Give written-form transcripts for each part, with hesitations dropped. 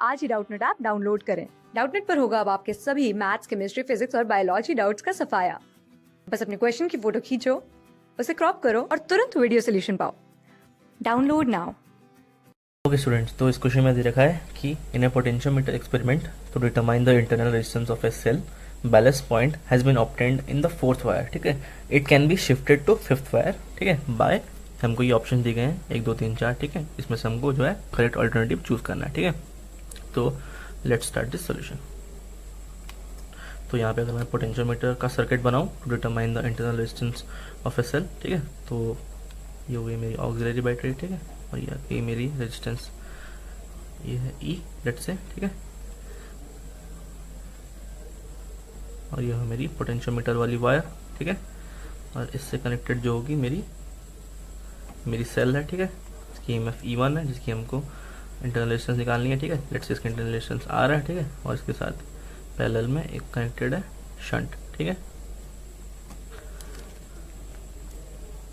आज ही Doubtnut app download करें। Doubtnut पर होगा अब आपके सभी मैथ्स, केमिस्ट्री, फिजिक्स और बायोलॉजी डाउट्स का सफाया। बस अपने क्वेश्चन की फोटो खींचो, उसे क्रॉप करो और तुरंत वीडियो सोल्यूशन पाओ। Download now. ओके स्टूडेंट्स, तो इस क्वेश्चन में दे रखा है कि in a potentiometer experiment to determine the internal resistance of a cell balance point has been obtained in the fourth wire. ठीक है, it can be shifted to fifth wire. ठीक है, बाय हमको ये ऑप्शन दिए गए हैं 1 2 3 4। ठीक है, इसमें से हमको जो है करेक्ट ऑल्टरनेटिव चूज करना है। ठीक है, तो लेट्स स्टार्ट दिस सोल्यूशन। तो यहाँ पे अगर मैं पोटेंशियोमीटर का सर्किट बनाऊँ to determine the internal resistance of a cell, ठीक है, तो ये हो गई मेरी ऑक्सिलरी बैटरी। ठीक है, और ये मेरी रेजिस्टेंस ये है ई लेट से। ठीक है, और यह है मेरी पोटेंशियोमीटर वाली वायर। ठीक है, और इससे कनेक्टेड जो होगी मेरी सेल है। ठीक है, इसकी EMF E1 है जिसकी हमको इंटरनल रेजिस्टेंस निकालनी है। ठीक है, लेट्स से इसका इंटरनल रेजिस्टेंस R है। ठीक है, और इसके साथ पैरेलल में एक कनेक्टेड है शंट। ठीक है,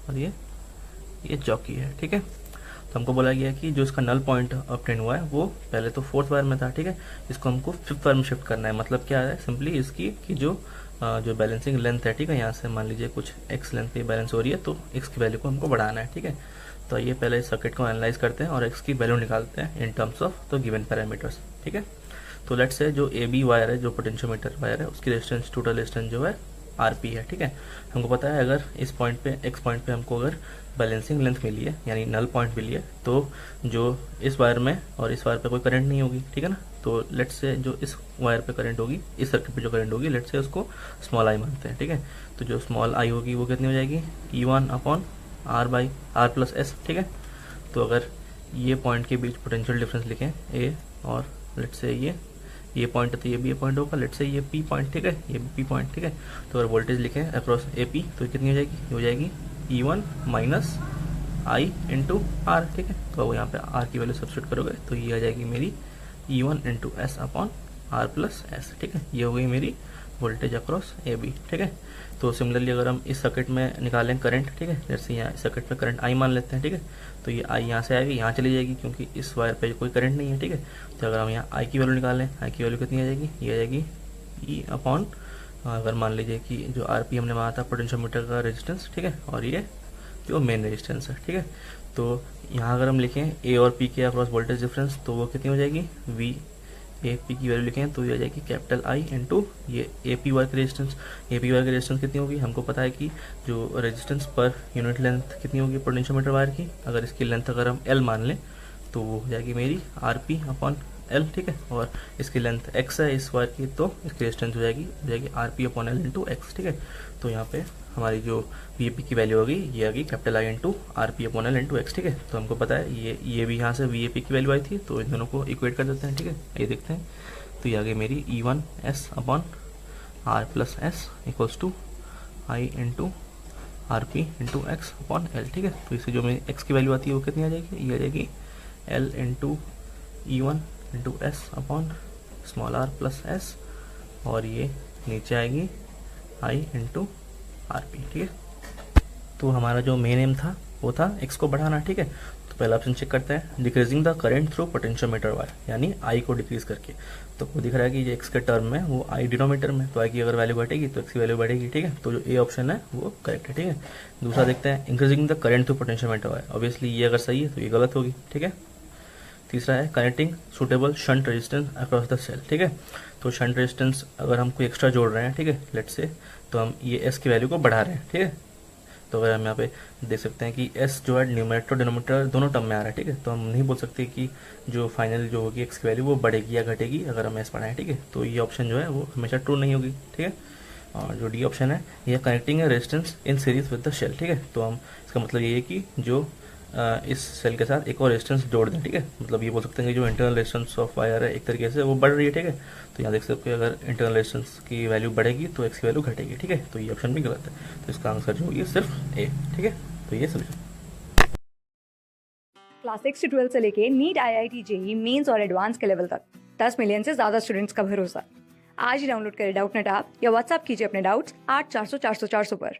और ये जॉकी है। ठीक है, तो हमको बोला गया कि जो इसका नल पॉइंट ऑब्टेन हुआ है वो पहले तो फोर्थ वायर में था। ठीक है, इसको हमको फिफ्थ वायर में शिफ्ट करना है। मतलब क्या है, सिंपली इसकी कि जो बैलेंसिंग लेंथ है, ठीक है, यहाँ से मान लीजिए कुछ एक्स लेंथ पे बैलेंस हो रही है तो एक्स की वैल्यू को हमको बढ़ाना है। ठीक है, तो ये पहले इस सर्किट को एनालाइज करते हैं और एक्स की वैल्यू निकालते हैं in terms of the given parameters. ठीक है, तो लेट्स से जो AB वायर है, जो पोटेंशियोमीटर वायर है, उसकी रेजिस्टेंस टोटल रेजिस्टेंस जो है RP है। ठीक है, हमको पता है अगर इस पॉइंट पे एक्स पॉइंट पे हमको अगर बैलेंसिंग लेंथ मिली है यानी नल पॉइंट मिली है तो जो इस वायर में और इस वायर पे कोई करंट नहीं होगी। ठीक है ना, तो लेट्स से जो इस वायर पे करंट होगी, इस सर्किट पे जो करंट होगी, लेट्स से उसको स्मॉल आई मानते हैं। ठीक है, तो जो स्मॉल आई होगी वो कितनी हो जाएगी, E1 upon R plus S. ठीक है, तो अगर ये पॉइंट के बीच पोटेंशियल डिफरेंस लिखें ए और लेट्स से ये पॉइंट है तो ये भी ये पॉइंट होगा, लेट्स से ये P पॉइंट। ठीक है, ये भी P पॉइंट। ठीक है, तो अगर वोल्टेज लिखें अक्रॉस AP तो कितनी हो जाएगी, ये हो जाएगी E1 minus I into are. ठीक है, तो अब यहाँ पे आर की वैल्यू सब्सिट्यूट करोगे तो ये आ जाएगी मेरी E1 into S upon R plus S. ठीक है, ये हो गई मेरी वोल्टेज अक्रॉस AB। ठीक है, तो सिमिलरली अगर हम इस सर्किट में निकालें करंट, ठीक है, जैसे यहाँ इस सर्किट में करंट I मान लेते हैं। ठीक है, तो ये I यहाँ से आएगी, यहाँ चली जाएगी क्योंकि इस वायर पे कोई करंट नहीं है। ठीक है, तो अगर हम यहाँ I की वैल्यू निकालें, I की वैल्यू कितनी आ जाएगी, ये आ जाएगी E अपॉन अगर मान लीजिए कि जो RP हमने माना था पोटेंशियोमीटर का रेजिस्टेंस। ठीक है, और ये जो मेन रेजिस्टेंस है। ठीक है, तो यहाँ अगर हम लिखें A और P के अक्रॉस वोल्टेज डिफरेंस तो वो कितनी हो जाएगी, VAP की वैल्यू लिखें तो ये आ जाएगी कैपिटल I इंटू ये AP वायर की रेजिस्टेंस। AP वायर की रेजिस्टेंस कितनी होगी, हमको पता है कि जो रेजिस्टेंस पर यूनिट लेंथ कितनी होगी पोटेंशियोमीटर वायर की, अगर इसकी लेंथ अगर हम L मान लें तो वो हो जाएगी मेरी RP अपॉन L। ठीक है, और इसकी लेंथ x है इस वायर की तो इसकी रेजिस्टेंस हो जाएगी RP upon L into x. ठीक है, तो यहाँ पे हमारी जो VAP की वैल्यू होगी ये आ गई capital I into RP upon L into x. ठीक है, तो हमको पता है ये भी यहाँ से VAP की वैल्यू आई थी तो इन दोनों को इक्वेट कर देते हैं। ठीक है, ये देखते हैं तो ये आ गई मेरी E1 S upon R plus S equals to I into RP into X upon L। ठीक है, तो इससे जो मेरी x की वैल्यू आती है वो कितनी आ जाएगी, ये आ जाएगी L into E1 into S upon small r plus S, और ये नीचे आएगी I इंटू RP। ठीक है, तो हमारा जो मेन एम था वो था x को बढ़ाना। ठीक है, तो पहला ऑप्शन चेक करते हैं, decreasing the current through potentiometer wire, यानी I को डिक्रीज करके। तो वो दिख रहा है कि ये x के टर्म में वो I डिनोमीटर में, तो I की अगर वैल्यू घटेगी तो x की वैल्यू बढ़ेगी। ठीक है, तो जो ए ऑप्शन है वो करेक्ट है। ठीक है, दूसरा देखते हैं, increasing the current through potentiometer wire. Obviously ये अगर सही है तो ये गलत होगी। ठीक है, तीसरा है connecting suitable shunt resistance across the cell. ठीक है, तो शंट रेजिस्टेंस अगर हम कोई एक्स्ट्रा जोड़ रहे हैं, ठीक है, लेट्स से, तो हम ये एस की वैल्यू को बढ़ा रहे हैं। ठीक है, तो अगर हम यहाँ पे देख सकते हैं कि एस जो है न्यूमरेटर डिनोमिनेटर दोनों टर्म में आ रहा है। ठीक है, तो हम नहीं बोल सकते कि जो फाइनल जो होगी एक्स की वैल्यू वो बढ़ेगी या घटेगी अगर हम एस बढ़ाएं। ठीक है, तो ये ऑप्शन जो है वो हमेशा ट्रू नहीं होगी। ठीक है, और जो डी ऑप्शन है ये connecting resistance in series with the cell. ठीक है, तो हम इसका मतलब ये है कि जो इस सेल के साथ एक और रेजिस्टेंस जोड़ दें। ठीक है, मतलब ये बोल सकते हैं कि जो इंटरनल रेजिस्टेंस ऑफ वायर है एक तरीके से वो बढ़ रही है। ठीक है, तो यहाँ देख सकते हैं अगर इंटरनल रेजिस्टेंस की वैल्यू बढ़ेगी तो एक्स की वैल्यू घटेगी। ठीक है, तो ये ऑप्शन भी गलत है, तो इसका आंसर जो होगी सिर्फ ए। ठीक है, तो ये सोल्यूशन। क्लास 6 से 12 से लेके नीट, IIT, JEE मेंस और एडवांस के लेवल तक 10 मिलियन से ज्यादा स्टूडेंट्स का भरोसा। आज ही डाउनलोड करें डाउटनेट ऐप या व्हाट्सएप कीजिए अपने डाउट्स 8400 400 400 पर।